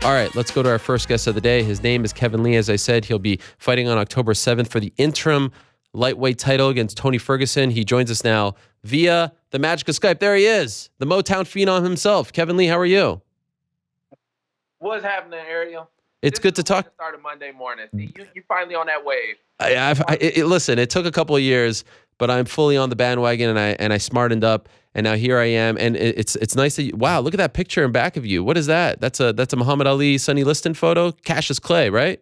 All right, let's go to our first guest of the day. His name is Kevin Lee. As I said, he'll be fighting on October 7th for the interim lightweight title against Tony Ferguson. He joins us now via the magic of Skype. There he is, the Motown phenom himself. Kevin Lee, how are you? What's happening, Ariel? It's good to talk. Started Monday morning. See, you finally on that wave. Listen, it took a couple of years, but I'm fully on the bandwagon, and I smartened up, and now here I am. And it's nice that wow, look at that picture in back of you. What is that? That's a Muhammad Ali, Sonny Liston photo. Cassius Clay, right?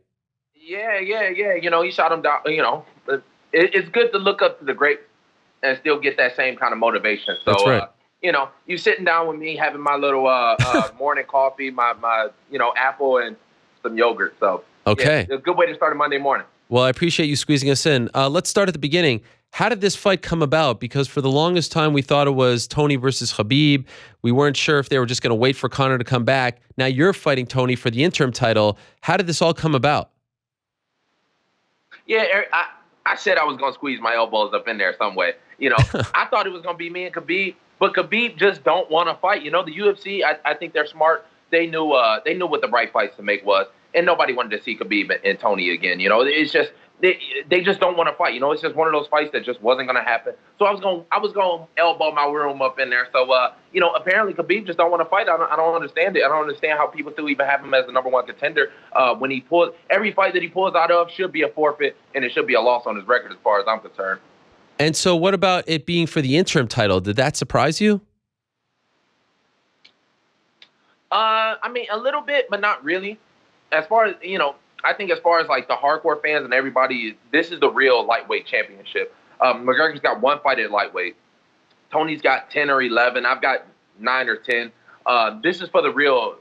Yeah. You know, he shot him down. You know, it's good to look up to the great and still get that same kind of motivation. So, that's right. You know, you sitting down with me, having my little morning coffee, my apple and some yogurt. So, okay, yeah, a good way to start a Monday morning. Well, I appreciate you squeezing us in. Let's start at the beginning. How did this fight come about? Because for the longest time, we thought it was Tony versus Khabib. We weren't sure if they were just going to wait for Conor to come back. Now you're fighting Tony for the interim title. How did this all come about? Yeah, Eric, I said I was going to squeeze my elbows up in there some way. You know, I thought it was going to be me and Khabib, but Khabib just don't want to fight. You know, the UFC, I think they're smart. They knew what the right fights to make was, and nobody wanted to see Khabib and Tony again. You know, it's just they just don't want to fight. You know, it's just one of those fights that just wasn't going to happen. So I was going to elbow my room up in there. So you know, apparently Khabib just don't want to fight. I don't understand it. I don't understand how people still even have him as the number one contender. When he pulls every fight that he pulls out of should be a forfeit, and it should be a loss on his record as far as I'm concerned. And so, what about it being for the interim title? Did that surprise you? I mean, a little bit, but not really. As far as, you know, I think as far as like the hardcore fans and everybody, this is the real lightweight championship. McGregor's got one fight at lightweight. Tony's got 10 or 11. I've got 9 or 10. This is for the real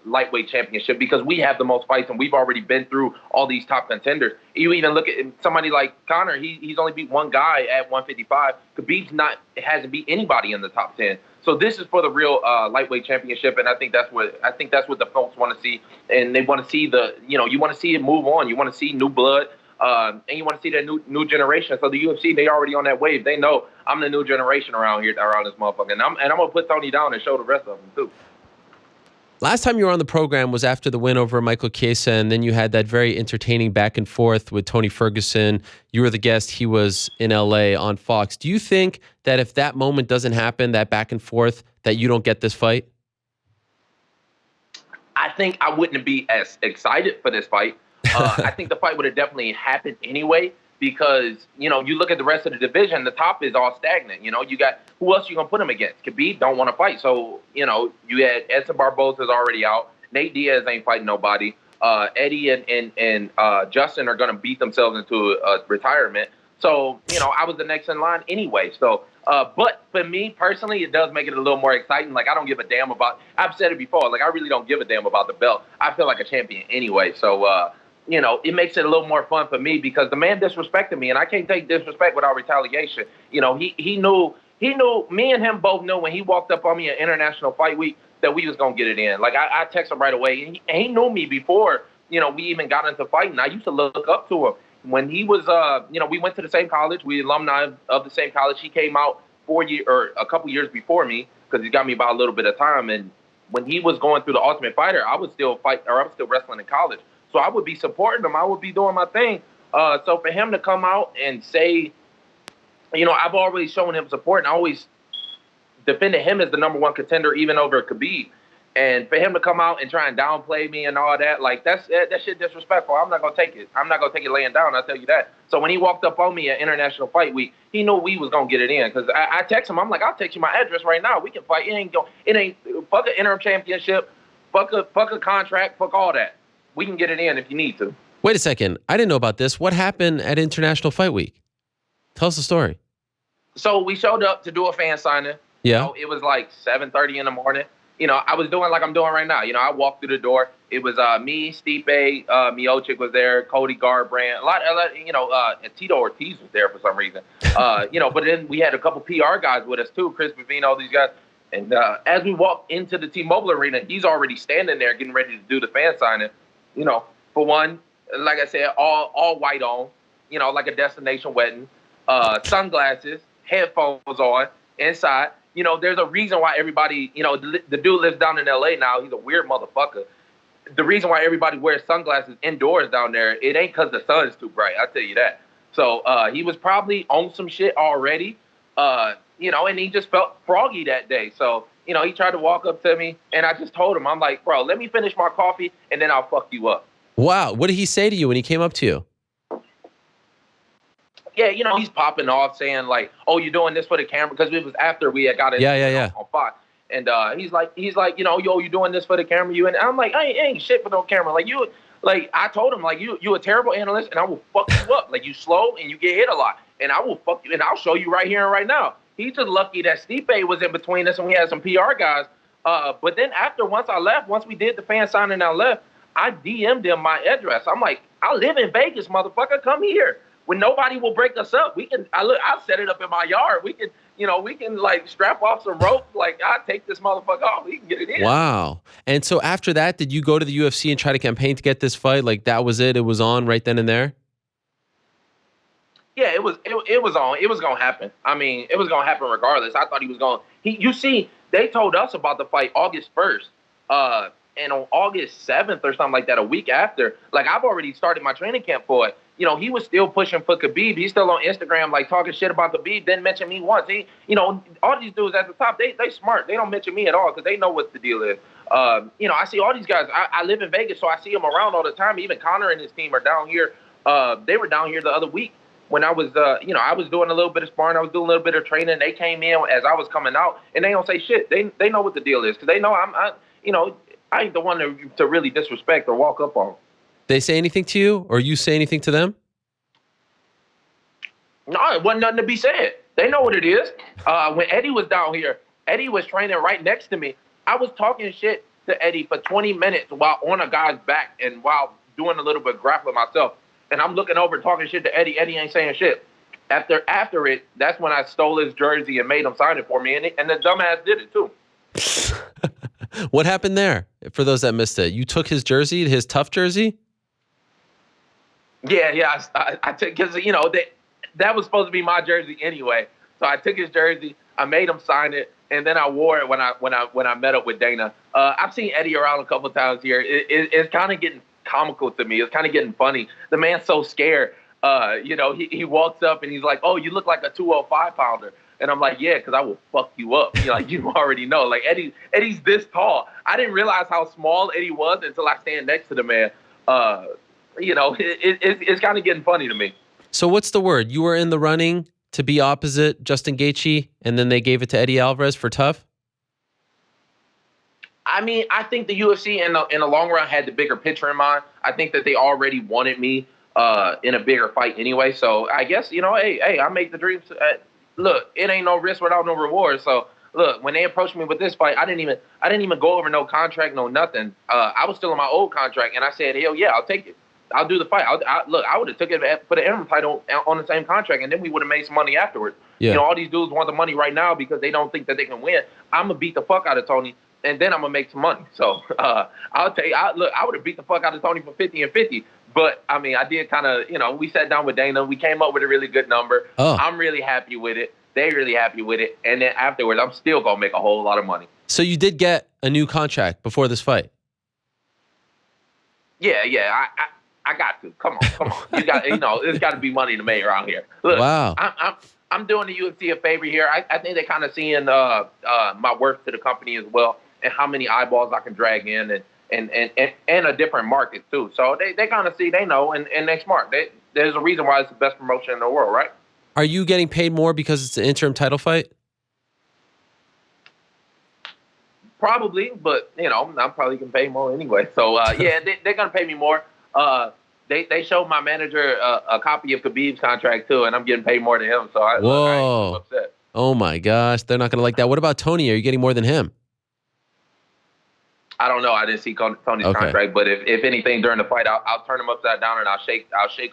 lightweight championship because we have the most fights and we've already been through all these top contenders. You even look at somebody like Conor. He's only beat one guy at 155. Khabib's hasn't beat anybody in the top 10. So this is for the real lightweight championship, and I think that's what the folks want to see, and they want to see you want to see it move on. You want to see new blood, and you want to see that new generation. So the UFC, they already on that wave. They know I'm the new generation around here, around this motherfucker, and I'm gonna put Tony down and show the rest of them too. Last time you were on the program was after the win over Michael Chiesa, and then you had that very entertaining back and forth with Tony Ferguson. You were the guest. He was in LA on Fox. Do you think that if that moment doesn't happen, that back and forth, that you don't get this fight? I think I wouldn't be as excited for this fight. I think the fight would have definitely happened anyway because, you know, you look at the rest of the division, the top is all stagnant. You know, you got who else you going to put him against? Khabib don't want to fight. So, you know, you had Edson Barboza's already out. Nate Diaz ain't fighting nobody. Eddie and Justin are going to beat themselves into retirement. So, you know, I was the next in line anyway. So, but for me personally, it does make it a little more exciting. Like, I don't give a damn about, I've said it before, like, I really don't give a damn about the belt. I feel like a champion anyway. So, you know, it makes it a little more fun for me because the man disrespected me, and I can't take disrespect without retaliation. You know, he knew, me and him both knew when he walked up on me at International Fight Week that we was going to get it in. Like, I texted him right away, and he knew me before, you know, we even got into fighting. I used to look up to him. When he was, you know, we went to the same college. We alumni of the same college. He came out a couple years before me because he got me about a little bit of time. And when he was going through the Ultimate Fighter, I was still wrestling in college. So I would be supporting him. I would be doing my thing. So for him to come out and say, you know, I've always shown him support and I always defended him as the number one contender, even over Khabib. And for him to come out and try and downplay me and all that, like, that shit disrespectful. I'm not going to take it. I'm not going to take it laying down, I'll tell you that. So when he walked up on me at International Fight Week, he knew we was going to get it in. Because I text him, I'm like, I'll text you my address right now. We can fight. It ain't fuck an interim championship, fuck a contract, fuck all that. We can get it in if you need to. Wait a second. I didn't know about this. What happened at International Fight Week? Tell us the story. So we showed up to do a fan signing. Yeah. You know, it was like 7:30 in the morning. You know, I was doing like I'm doing right now. You know, I walked through the door. It was me, Stipe, Miocic was there, Cody Garbrandt, a lot, you know, and Tito Ortiz was there for some reason. You know, but then we had a couple PR guys with us too, Chris Bavino, these guys. And as we walked into the T-Mobile Arena, he's already standing there getting ready to do the fan signing. You know, for one, like I said, all white on, you know, like a destination wedding, sunglasses, headphones on, inside. there's a reason why everybody, the dude lives down in LA now. He's a weird motherfucker. The reason why everybody wears sunglasses indoors down there, it ain't because the sun's too bright. I'll tell you that. So he was probably on some shit already, and he just felt froggy that day. So, he tried to walk up to me, and I just told him, I'm like, bro, let me finish my coffee, and then I'll fuck you up. Wow. What did he say to you when he came up to you? Yeah, he's popping off saying, like, oh, you're doing this for the camera? Because it was after we had got it on Fox. And he's like, yo, you doing this for the camera? And I'm like, I ain't shit for no camera. Like I told him, like, you a terrible analyst, and I will fuck you up. Like, you slow and you get hit a lot, and I will fuck you, and I'll show you right here and right now. He's just lucky that Stipe was in between us, and we had some PR guys. But then once we did the fan signing and I left, I DM'd him my address. I'm like, I live in Vegas, motherfucker. Come here. When nobody will break us up, I'll set it up in my yard. We can like strap off some rope. Like, I'll take this motherfucker off. We can get it in. Wow. And so after that, did you go to the UFC and try to campaign to get this fight? Like, that was it? It was on right then and there? Yeah, it was on. It was going to happen. I mean, it was going to happen regardless. I thought he was going to. They told us about the fight August 1st. And on August 7th or something like that, a week after, like, I've already started my training camp for it. He was still pushing for Khabib. He's still on Instagram, like, talking shit about Khabib. Didn't mention me once. All these dudes at the top, they smart. They don't mention me at all because they know what the deal is. I see all these guys. I live in Vegas, so I see them around all the time. Even Conor and his team are down here. They were down here the other week when I was, I was doing a little bit of sparring. I was doing a little bit of training. They came in as I was coming out, and they don't say shit. They know what the deal is because they know I ain't the one to really disrespect or walk up on. They say anything to you, or you say anything to them? No, it wasn't nothing to be said. They know what it is. When Eddie was down here, Eddie was training right next to me. I was talking shit to Eddie for 20 minutes while on a guy's back and while doing a little bit of grappling myself. And I'm looking over talking shit to Eddie. Eddie ain't saying shit. After it, that's when I stole his jersey and made him sign it for me. And the dumbass did it too. What happened there? For those that missed it, you took his jersey, his tough jersey? Yeah. I took because that was supposed to be my jersey anyway. So I took his jersey, I made him sign it, and then I wore it when I met up with Dana. I've seen Eddie around a couple of times here. It's kind of getting comical to me. It's kind of getting funny. The man's so scared. He walks up and he's like, "Oh, you look like a 205 pounder." And I'm like, yeah, because I will fuck you up. You already know. Like, Eddie's this tall. I didn't realize how small Eddie was until I stand next to the man. It's kind of getting funny to me. So what's the word? You were in the running to be opposite Justin Gaethje, and then they gave it to Eddie Alvarez for tough? I mean, I think the UFC in the long run had the bigger picture in mind. I think that they already wanted me in a bigger fight anyway. So I guess, hey, I make the dreams. Look, it ain't no risk without no reward. So look, when they approached me with this fight, I didn't even go over no contract, no nothing. I was still in my old contract, and I said, hell yeah, I'll take it. I'll do the fight. I would have took it for the interim title on the same contract, and then we would have made some money afterwards. Yeah. All these dudes want the money right now because they don't think that they can win. I'm gonna beat the fuck out of Tony, and then I'm gonna make some money. So I would have beat the fuck out of Tony for 50 and 50. But I mean, I did kind of, we sat down with Dana. We came up with a really good number. Oh. I'm really happy with it. They're really happy with it. And then afterwards, I'm still gonna make a whole lot of money. So you did get a new contract before this fight? Yeah. I got to. Come on. You got, there's got to be money to make around here. Look, wow. I'm doing the UFC a favor here. I think they're kind of seeing my worth to the company as well, and how many eyeballs I can drag in, and a different market too. So they kind of see, they know, and they're smart. There's a reason why it's the best promotion in the world, right? Are you getting paid more because it's an interim title fight? Probably, but I'm probably gonna pay more anyway. So yeah, they're gonna pay me more. They showed my manager a copy of Khabib's contract too, and I'm getting paid more than him. So I ain't so upset. Oh my gosh, they're not gonna like that. What about Tony? Are you getting more than him? I don't know. I didn't see Tony's contract, but if anything during the fight, I'll turn him upside down and I'll shake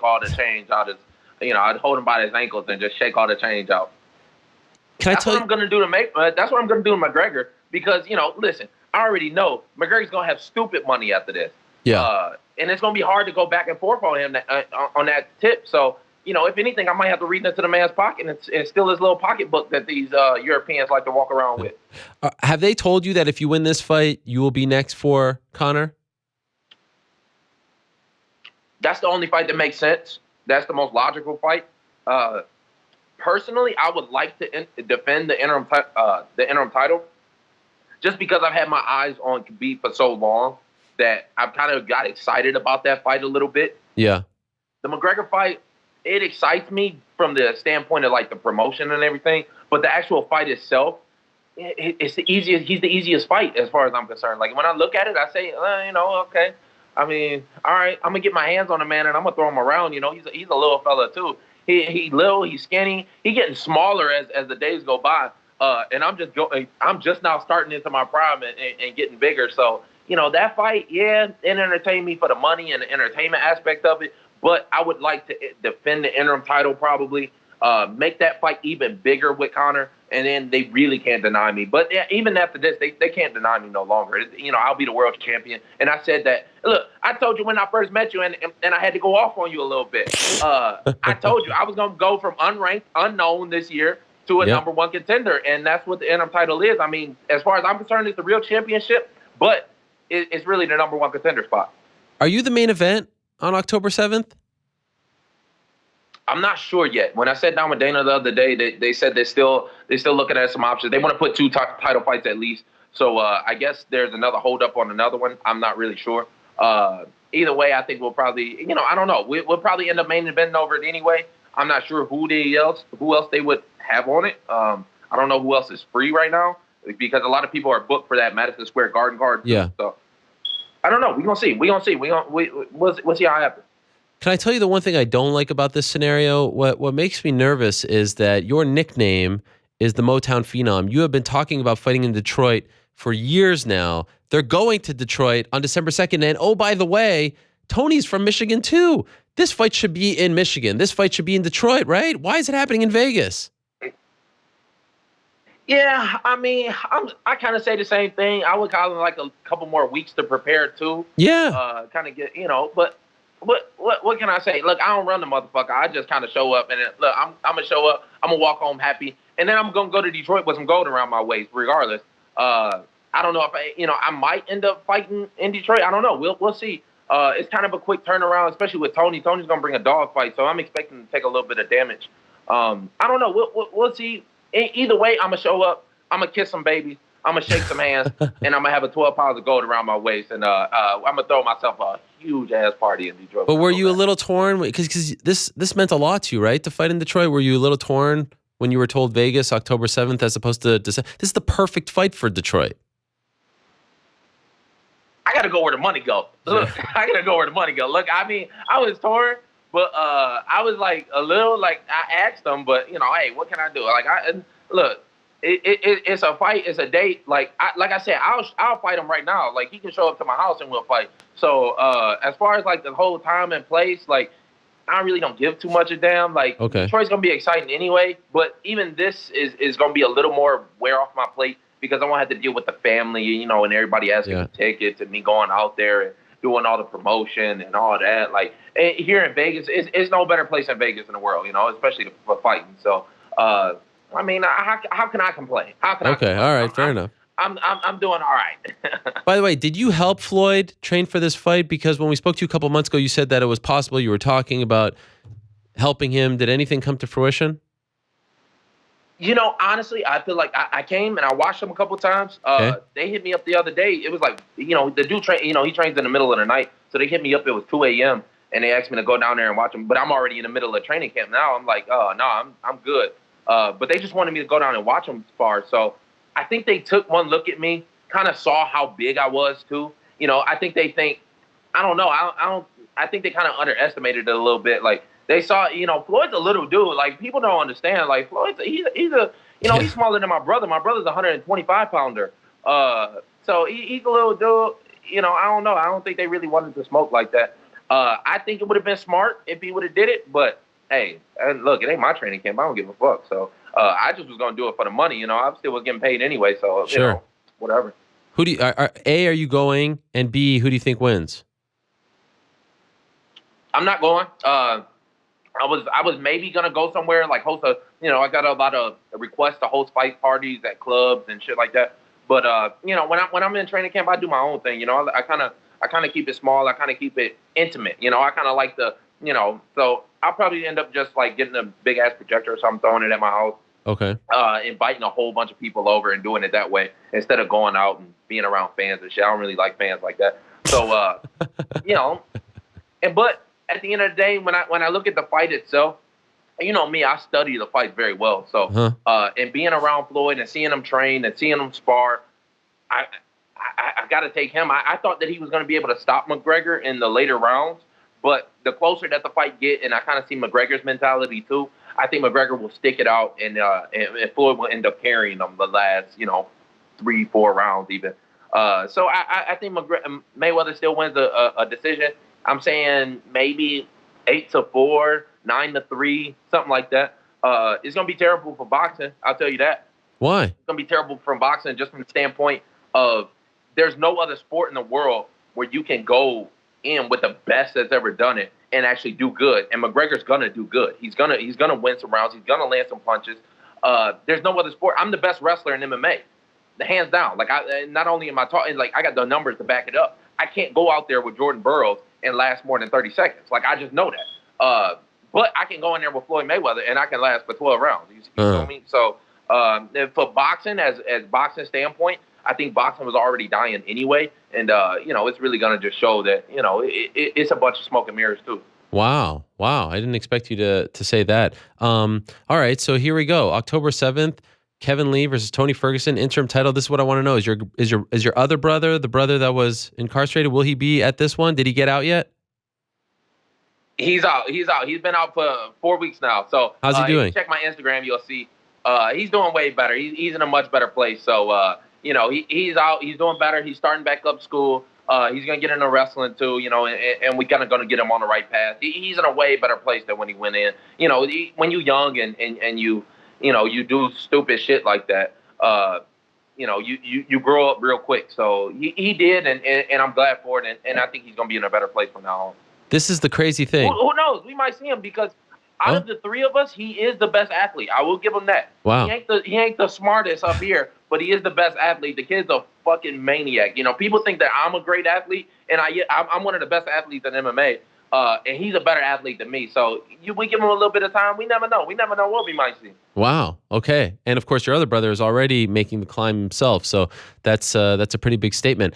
all the change. I'd hold him by his ankles and just shake all the change out. That's what I'm gonna do to McGregor, because listen, I already know McGregor's gonna have stupid money after this. Yeah. And it's gonna be hard to go back and forth on him on that tip. So if anything, I might have to reach into the man's pocket and steal his little pocketbook that these Europeans like to walk around with. Have they told you that if you win this fight, you will be next for Conor? That's the only fight that makes sense. That's the most logical fight. Personally, I would like to defend the interim title, just because I've had my eyes on Khabib for so long that I've kind of got excited about that fight a little bit. Yeah. The McGregor fight, it excites me from the standpoint of like the promotion and everything, but the actual fight itself, it's the easiest. He's the easiest fight as far as I'm concerned. Like when I look at it, I say, okay. I mean, all right, I'm gonna get my hands on a man and I'm gonna throw him around. He's a little fella too. He little, he's skinny. He's getting smaller as the days go by. And I'm just now starting into my prime and getting bigger. So that fight, yeah, it entertained me for the money and the entertainment aspect of it. But I would like to defend the interim title probably. Make that fight even bigger with Conor, and then they really can't deny me. But yeah, even after this, they can't deny me no longer. I'll be the world champion. And I said that. Look, I told you when I first met you, and I had to go off on you a little bit. I told you I was going to go from unranked, unknown this year to a number one contender, and that's what the interim title is. I mean, as far as I'm concerned, it's the real championship, but it's really the number one contender spot. Are you the main event on October 7th? I'm not sure yet. When I sat down with Dana the other day, they said they're still looking at some options. They want to put two title fights at least. So I guess there's another hold up on another one. I'm not really sure. Either way, I think we'll probably, I don't know. We'll probably end up main eventing over it anyway. I'm not sure who else they would have on it. I don't know who else is free right now because a lot of people are booked for that Madison Square Garden card. Yeah. So I don't know. We're gonna see. We'll see how it happens. Can I tell you the one thing I don't like about this scenario? What makes me nervous is that your nickname is the Motown Phenom. You have been talking about fighting in Detroit for years now. They're going to Detroit on December 2nd. And oh, by the way, Tony's from Michigan too. This fight should be in Michigan. This fight should be in Detroit, right? Why is it happening in Vegas? Yeah, I mean, I kind of say the same thing. I would call it like a couple more weeks to prepare too. Yeah. Kind of get, but what can I say? Look, I don't run the motherfucker. I just kind of show up, and look, I'm gonna show up. I'm gonna walk home happy, and then I'm gonna go to Detroit with some gold around my waist, regardless. I don't know if I might end up fighting in Detroit. I don't know. We'll see. It's kind of a quick turnaround, especially with Tony. Tony's gonna bring a dog fight, so I'm expecting to take a little bit of damage. I don't know. We'll see. Either way, I'm gonna show up. I'm gonna kiss some babies. I'm gonna shake some hands, and I'm gonna have a 12 pounds of gold around my waist, and I'm gonna throw myself a huge ass party in Detroit. But were you a little torn? Because this meant a lot to you, right? To fight in Detroit, were you a little torn when you were told Vegas October 7th as opposed to December? This is the perfect fight for Detroit. I gotta go where the money go. Look, I gotta go where the money go. Look, I mean, I was torn, but I was like a little like I asked them, but hey, what can I do? Like look. It's a fight. It's a date. Like I said, I'll fight him right now. Like he can show up to my house and we'll fight. So as far as like the whole time and place, like I really don't give too much a damn. Like okay. Detroit's gonna be exciting anyway. But even this is gonna be a little more wear off my plate because I won't have to deal with the family, and everybody asking for tickets and me going out there and doing all the promotion and all that. Like here in Vegas, it's no better place in Vegas in the world, especially for fighting. So. I mean, how can I complain? How can I complain? All right, fair enough. I'm doing all right. By the way, did you help Floyd train for this fight? Because when we spoke to you a couple months ago, you said that it was possible. You were talking about helping him. Did anything come to fruition? Honestly, I feel like I came and I watched him a couple times. They hit me up the other day. It was like, the dude he trains in the middle of the night. So they hit me up. It was 2 a.m. and they asked me to go down there and watch him. But I'm already in the middle of training camp now. I'm like, no, I'm good. But they just wanted me to go down and watch them spar. So I think they took one look at me, kind of saw how big I was too. I think they think, I don't know. I think they kind of underestimated it a little bit. Like they saw, Floyd's a little dude. Like people don't understand. Like Floyd's, he's he's smaller than my brother. My brother's 125 pounder. So he's a little dude. I don't know. I don't think they really wanted to smoke like that. I think it would have been smart if he would have did it, but. Hey, and look, it ain't my training camp. I don't give a fuck. So I just was gonna do it for the money. I still was getting paid anyway. So sure. Whatever. Who do you? Are you going? And B, who do you think wins? I'm not going. I was maybe gonna go somewhere like host a, I got a lot of requests to host fight parties at clubs and shit like that. But when I'm in training camp, I do my own thing. I kind of keep it small. I kind of keep it intimate. I kind of like so I'll probably end up just like getting a big ass projector or something, throwing it at my house, Okay. inviting a whole bunch of people over and doing it that way instead of going out and being around fans and shit. I don't really like fans like that. So you know, but at the end of the day, when I look at the fight itself, me, I study the fight very well. So Huh. and being around Floyd and seeing him train and seeing him spar, I I got to take him. I thought that he was going to be able to stop McGregor in the later rounds, but the closer that the fight get, and I kind of see McGregor's mentality too. I think McGregor will stick it out, and Floyd will end up carrying them the last 3-4 rounds even. So I think Mayweather still wins a decision. I'm saying maybe 8-4, 9-3, something like that. It's gonna be terrible for boxing. I'll tell you that. Why? It's gonna be terrible from boxing just from the standpoint of there's no other sport in the world where you can go in with the best that's ever done it and actually do good. And McGregor's gonna do good. He's gonna win some rounds. He's gonna land some punches. There's no other sport. I'm the best wrestler in MMA, hands down. Like not only am I talking, like I got the numbers to back it up. I can't go out there with Jordan Burroughs and last more than 30 seconds. Like I just know that. But I can go in there with Floyd Mayweather and I can last for 12 rounds. You feel me? So for boxing, as boxing standpoint, I think boxing was already dying anyway, and it's really gonna just show that it's a bunch of smoke and mirrors too. Wow. I didn't expect you to say that. All right, so here we go. October 7th, Kevin Lee versus Tony Ferguson, interim title. This is what I want to know. Is your other brother, the brother that was incarcerated, will he be at this one? Did he get out yet? He's out. He's been out for 4 weeks now. So How's he doing? If you check my Instagram, you'll see he's doing way better. He's in a much better place. So he's out. He's doing better. He's starting back up school. He's gonna get into wrestling too. And we kind of gonna get him on the right path. He's in a way better place than when he went in. When you're young and you do stupid shit like that. You grow up real quick. So he did, and I'm glad for it. And I think he's gonna be in a better place from now on. This is the crazy thing. Who knows? We might see him because out of the three of us, he is the best athlete. I will give him that. Wow. He ain't the smartest up here, but he is the best athlete. The kid's a fucking maniac. People think that I'm a great athlete, and I'm one of the best athletes in MMA. And he's a better athlete than me. So we give him a little bit of time. We never know. We never know what we might see. Wow. Okay. And of course, your other brother is already making the climb himself. So that's a pretty big statement.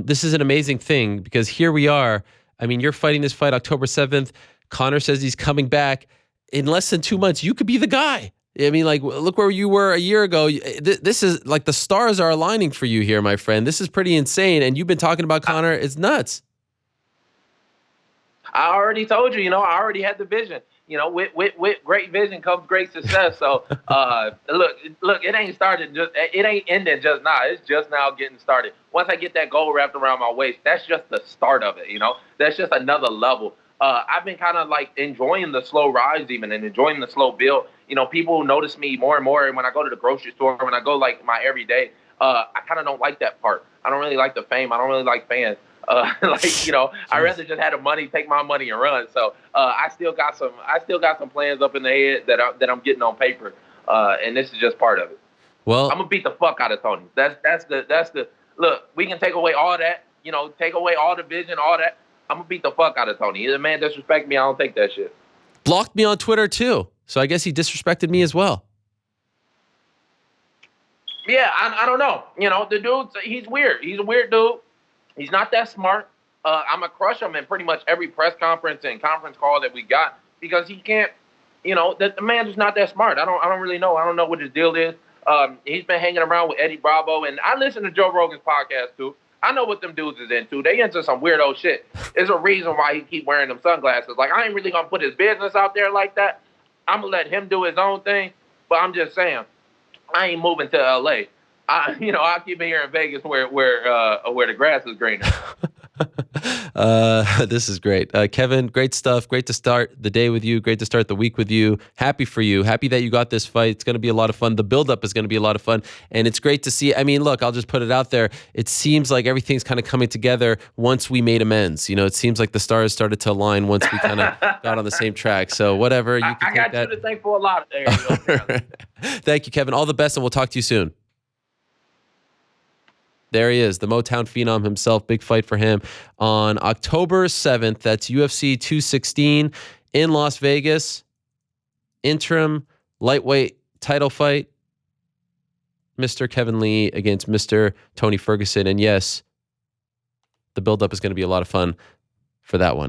This is an amazing thing because here we are. I mean, you're fighting this fight October 7th. Conor says he's coming back. In less than 2 months, you could be the guy. I mean, like, look where you were a year ago. This is like the stars are aligning for you here, my friend. This is pretty insane. And you've been talking about Conor. It's nuts. I already told you, I already had the vision. With great vision comes great success. So, look, it ain't ending just now. It's just now getting started. Once I get that goal wrapped around my waist, that's just the start of it. That's just another level. I've been kind of like enjoying the slow rise even and enjoying the slow build. People notice me more and more when I go to the grocery store, when I go like my everyday. I kind of don't like that part. I don't really like the fame. I don't really like fans. I'd rather just have the money, take my money and run. So I still got some plans up in the head that I'm getting on paper, and this is just part of it. Well, I'm gonna beat the fuck out of Tony. That's the look. We can take away all that, take away all the vision, all that. I'm gonna beat the fuck out of Tony. If a man disrespect me, I don't take that shit. Blocked me on Twitter too, so I guess he disrespected me as well. Yeah, I don't know. The dude, he's weird. He's a weird dude. He's not that smart. I'm going to crush him in pretty much every press conference and conference call that we got because he can't, the man's just not that smart. I don't really know. I don't know what his deal is. He's been hanging around with Eddie Bravo, and I listen to Joe Rogan's podcast too. I know what them dudes is into. They into some weirdo shit. There's a reason why he keep wearing them sunglasses. Like, I ain't really going to put his business out there like that. I'm going to let him do his own thing, but I'm just saying, I ain't moving to L.A. I'll keep it here in Vegas where the grass is greener. This is great. Kevin, great stuff. Great to start the day with you. Great to start the week with you. Happy for you. Happy that you got this fight. It's going to be a lot of fun. The buildup is going to be a lot of fun. And it's great to see. I mean, look, I'll just put it out there. It seems like everything's kind of coming together once we made amends. You know, it seems like the stars started to align once we kind of got on the same track. So whatever. I got you to thank for a lot. There you go. Thank you, Kevin. All the best, and we'll talk to you soon. There he is, the Motown phenom himself. Big fight for him on October 7th. That's UFC 216 in Las Vegas. Interim lightweight title fight. Mr. Kevin Lee against Mr. Tony Ferguson. And yes, the buildup is going to be a lot of fun for that one.